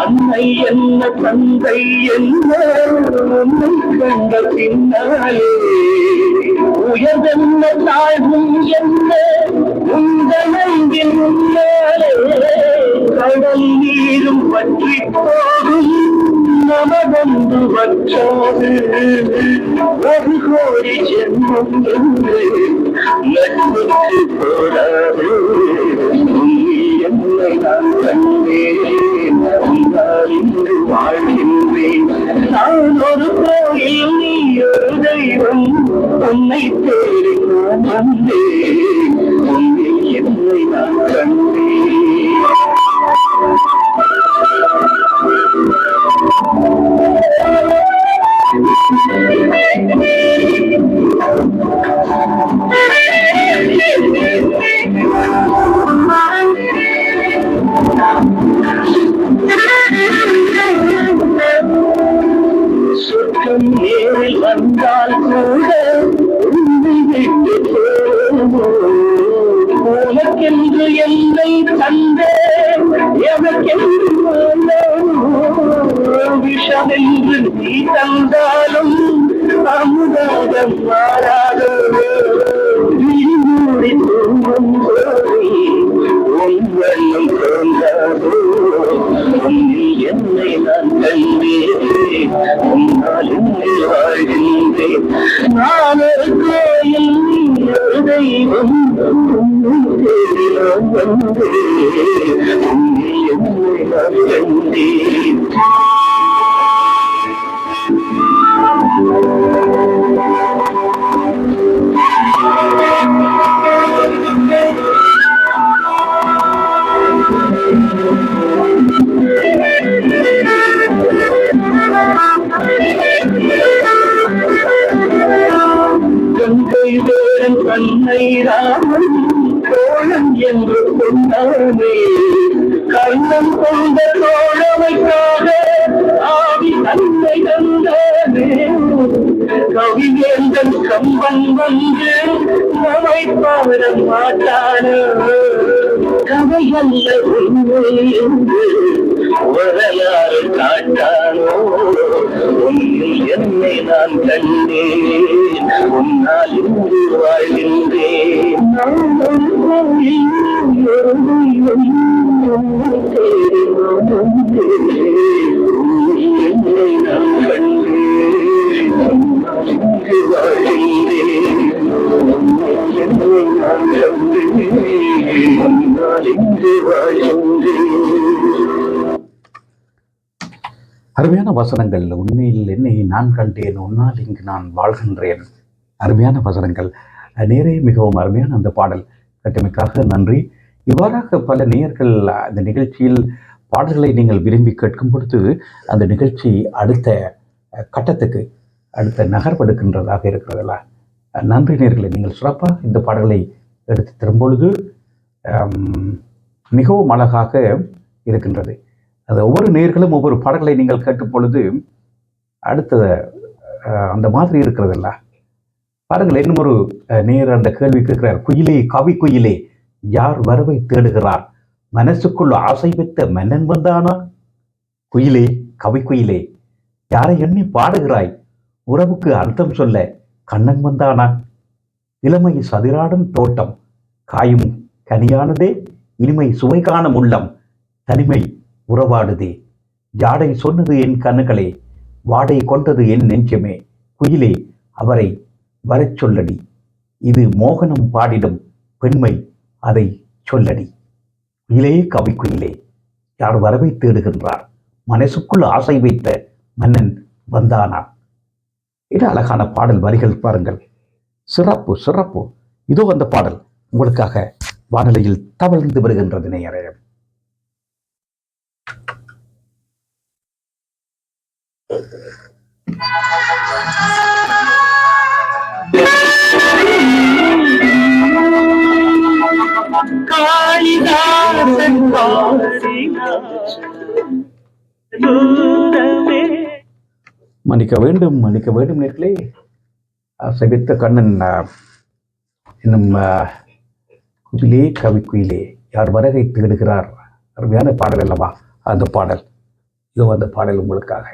அன்னை என்ன தந்தை என்ன உன்னை கண்ட பின்னாலே உயர்வென்ன தாழ்வும் என்ன உங்கள் அன்பின் முன்னாலே கடல் நீரும் பற்றி போகும் நமதொன்று வற்றாது ஒரு கோடி ஜென்மம் என்று நட்புக்கு போராது என்னை நான் கண்டேன் இன்று வாழ்கின்றேன் நான் ஒரு கோயில் நீ ஒரு தெய்வம் உன்னை தேடி நான் வந்தேன் உன்னில் என்னை நான் கண்டேன் சொர்க்கம் நேரில் வந்தால் கூட உன்னை விட்டு உனக்கென்று என்னை தந்தே எவர்க்கென்று விஷமென்று நீ தந்தாலும் அமுதாகம் மாறாதோ மூடி தூங்கும் போய் உன் வண்ணம் தோன்றாதோ உன்னில் என்னை நான் கண்டேன் உன்னால் என்னை வாழ்கின்றேன் நான் ஒரு கோயில் ஒரு தெய்வம் உன்னை தேடி நான் வந்தேன் உன்னில் என்னை நான் கண்டேன் கங்கை வேடன் கண்ணை ராமன் தோழன் என்று கொண்டானே கண்ணன் கொண்ட தோழமைக்காக ஆவி தன்னை தந்தானே கவிவேந்தன் கம்பன் வந்து நம்மை பாட மாட்டானோ கதையல்ல உண்மை என்று வரலாறு காட்டானோ உன்னில் என்னை நான் கண்டேன் உன்னால் இன்று வாழ்கின்றேன் நான் ஒரு கோயில் ஒரு தெய்வம் உன்னை தேடி நான் வந்தேன் உன்னில் என்னை நான் கண்டேன் உன்னால் இன்று வாழ்கின்றேன் உன்னில் என்னை நான் கண்டேன் உன்னால் இன்று வாழ்கின்றேன். அருமையான வசனங்கள். உண்மையில் என்னை நான் கண்டேன் உன்னால் இங்கு நான் வாழ்கின்றேன். அருமையான வசனங்கள். நேரே மிகவும் அருமையான அந்த பாடல் கட்டமைக்காக நன்றி. இவ்வாறாக பல நேயர்கள் அந்த நிகழ்ச்சியில் பாடல்களை நீங்கள் விரும்பி கேட்கும் பொழுது அந்த நிகழ்ச்சி அடுத்த கட்டத்துக்கு அடுத்த நகர்வெடுக்கின்றதாக இருக்கிறதில்ல. நன்றி நேயர்களை. நீங்கள் சிறப்பாக இந்த பாடல்களை எடுத்து தரும்பொழுது மிகவும் அழகாக இருக்கின்றது. அது ஒவ்வொரு நேயர்களும் ஒவ்வொரு பாடல்களை நீங்கள் கேட்கும் பொழுது அடுத்தது அந்த மாதிரி இருக்கிறதில்ல. பாருங்கள், இன்னும் ஒரு நேர் அந்த கேள்வி கேட்கிறார். குயிலே, கவி குயிலே, யார் வரவை தேடுகிறார்? மனசுக்குள் ஆசை வைத்த மன்னன் வந்தானா? குயிலே, கவி குயிலே, யாரை எண்ணி பாடுகிறாய்? உறவுக்கு அர்த்தம் சொல்ல கண்ணன் வந்தானா? இளமை சதிராடும் தோட்டம், காயும் கனியானதே, இனிமை சுவை காணும் உள்ளம், தனிமை உறவாடுதே. ஜாடை சொன்னது என் கண்ணுகளே, வாடை கொண்டது என் நெஞ்சமே. குயிலே, அவரை வரச் சொல்லடி, இது மோகனம் பாடிடும் பெண்மை, அதை சொல்லடி. குயிலே, கவி குயிலே, யார் வரவை தேடுகின்றார்? மனசுக்குள் ஆசை வைத்த மன்னன் வந்தானா? இது அழகான பாடல் வரிகள் பாருங்கள். சிறப்பு சிறப்பு. இதோ அந்த பாடல் உங்களுக்காக வானொலியில் தவழ்ந்து வருகின்றது நேயரே. காளிதாசன் மன்னிக்க வேண்டும், மன்னிக்க வேண்டும் நேர்களே. சவித்த கண்ணன் இன்னும் குயிலே, கவி குயிலே, யார் வரகை தேடுகிறார்? அருமையான பாடல் அல்லவா அந்த பாடல். இதோ அந்த பாடல் உங்களுக்காக.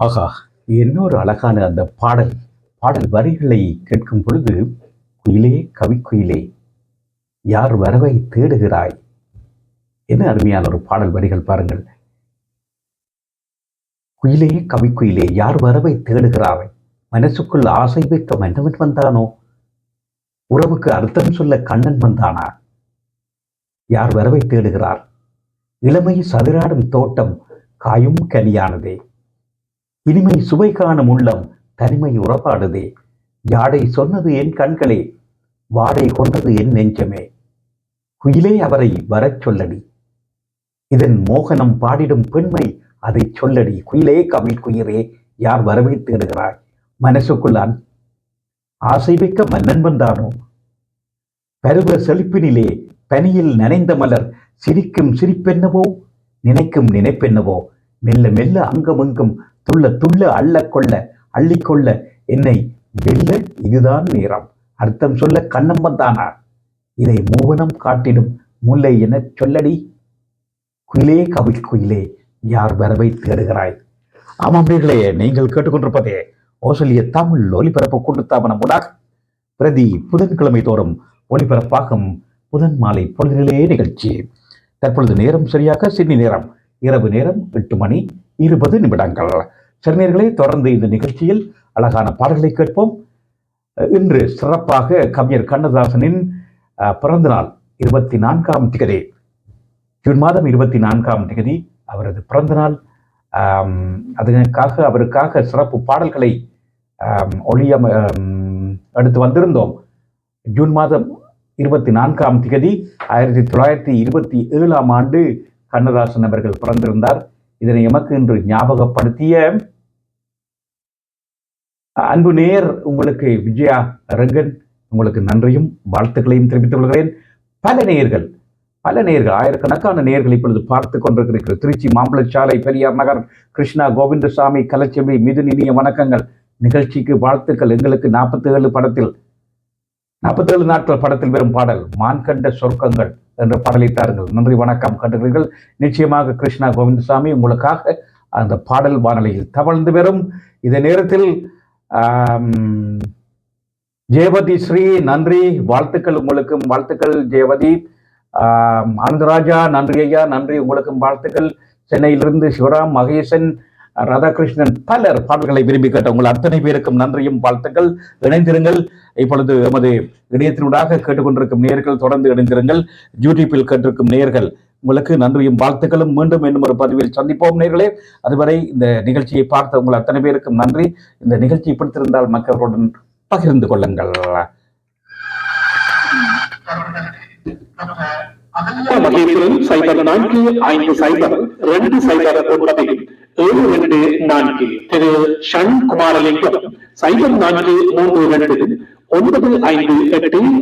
ஆகா, இன்னொரு அழகான அந்த பாடல் வரிகளை கேட்கும் பொழுது, குயிலே கவிக்குயிலே யார் வரவை தேடுகிறாய், என்ன அருமையான ஒரு பாடல் வரிகள் பாருங்கள். குயிலே கவிக்குயிலே யார் வரவை தேடுகிறாய், மனசுக்குள் ஆசை வைக்க மன்னவன் வந்தானோ, உறவுக்கு அர்த்தம் சொல்ல கண்ணன் வந்தானா, யார் வரவை தேடுகிறார், இளமை சதுராடும் தோட்டம் காயும் கனியானதே, இனிமை சுவை காணும் உள்ளம் தனிமை உறவாடுதே, ஜாடை சொன்னது என் கண்களே, வாடை கொண்டது என் நெஞ்சமே, குயிலே அவரை வரச் சொல்லடி, இதன் மோகனம் பாடிடும் பெண்மை அதை சொல்லடி, குயிலே கவிழ் குயிரே யார் வரவை தேடுகிறாய், மனசுக்குள்ளான் ஆசை வைக்க மன்னன் வந்தானோ, பருவ செழிப்பினிலே பனியில் நனைந்த மலர் சிரிக்கும் சிரிப்பென்னவோ, நினைக்கும் நினைப்பென்னவோ, மெல்ல மெல்ல அங்கமெங்கும் துள்ள துள்ள அள்ளிக்கொள்ள என்னை வெல்ல இதுதான் நேரம், அர்த்தம் சொல்ல கண்ணம் வந்தானா, இதை மூவனம் காட்டிடும் முல்லை எனச் சொல்லடி, குயிலே கவிழ் குயிலே யார் வரவை தேடுகிறாய். ஆமாம் நேயர்களே, நீங்கள் கேட்டுக்கொண்டிருப்பதே ஆஸ்திரேலிய தமிழ் ஒலிபரப்பு கூட்டுத்தாபனம் ஊடாக பிரதி புதன்கிழமை தோறும் ஒலிபரப்பாகும் புதன் மாலை பொழுதிலே நிகழ்ச்சி. தற்பொழுது நேரம் சரியாக சிட்னி நேரம் இரவு நேரம் 8:20. சிறுநீர்களை தொடர்ந்து இந்த நிகழ்ச்சியில் அழகான பாடல்களை கேட்போம். இன்று சிறப்பாக கவிஞர் கண்ணதாசனின் பிறந்த நாள் 24ஆம் தேதி, ஜூன் மாதம் 24ஆம் தேதி அவரது பிறந்த நாள். அவருக்காக சிறப்பு பாடல்களை எடுத்து வந்திருந்தோம். ஜூன் மாதம் 24ஆம் தேதி 1927ஆம் ஆண்டு கண்ணதாசன் அவர்கள் பிறந்திருந்தார். இதனை எமக்கு இன்று ஞாபகப்படுத்திய அன்பு நேயர் உங்களுக்கு விஜயா ரங்கன், உங்களுக்கு நன்றியும் வாழ்த்துக்களையும் தெரிவித்துக் கொள்கிறேன். பல நேயர்கள் ஆயிரக்கணக்கான நேயர்கள் இப்பொழுது பார்த்து கொண்டிருக்கிற திருச்சி மாம்பழச்சாலை, பெரியார் நகர், கிருஷ்ணா, கோவிந்தசாமி, கலச்செவி, மிதுன், இனிய வணக்கங்கள். நிகழ்ச்சிக்கு வாழ்த்துக்கள். எங்களுக்கு 47 நாட்கள் படத்தில் வரும் பாடல் மான் கண்ட சொர்க்கங்கள் என்ற பாடலை தாருங்கள். நன்றி வணக்கம் கண்டுகிறீர்கள். நிச்சயமாக கிருஷ்ணா, கோவிந்தசாமி, உங்களுக்காக அந்த பாடல் வானொலியில் தவழ்ந்து வரும். இந்த நேரத்தில் ஜெயவதி ஸ்ரீ நன்றி, வாழ்த்துக்கள், உங்களுக்கும் வாழ்த்துக்கள். ஜெயவதி, ஆனந்தராஜா நன்றி ஐயா, நன்றி, உங்களுக்கும் வாழ்த்துக்கள். சென்னையிலிருந்து சிவராம், மகேசன், ராதாகிருஷ்ணன், பலர் பாடல்களை விரும்பி கேட்ட உங்கள் அத்தனை பேருக்கும் நன்றியும் வாழ்த்துக்கள். இணைந்திருங்கள். இப்பொழுது எமது இணையத்தினூடாக கேட்டுக்கொண்டிருக்கும் நேயர்கள் தொடர்ந்து இணைந்திருங்கள். யூடியூப்பில் கேட்டிருக்கும் நேயர்கள் உங்களுக்கு நன்றியும் வாழ்த்துக்களும். மீண்டும் இன்னும் ஒரு பதிவில் சந்திப்போம் நேயர்களே. அதுவரை இந்த நிகழ்ச்சியை பார்த்த உங்கள் அத்தனை பேருக்கும் நன்றி. இந்த நிகழ்ச்சியை பிடித்திருந்தால் மக்களுடன் பகிர்ந்து கொள்ளுங்கள். சைபர் 4502009 திரு ஷண் குமாரலிங்கம், 04329558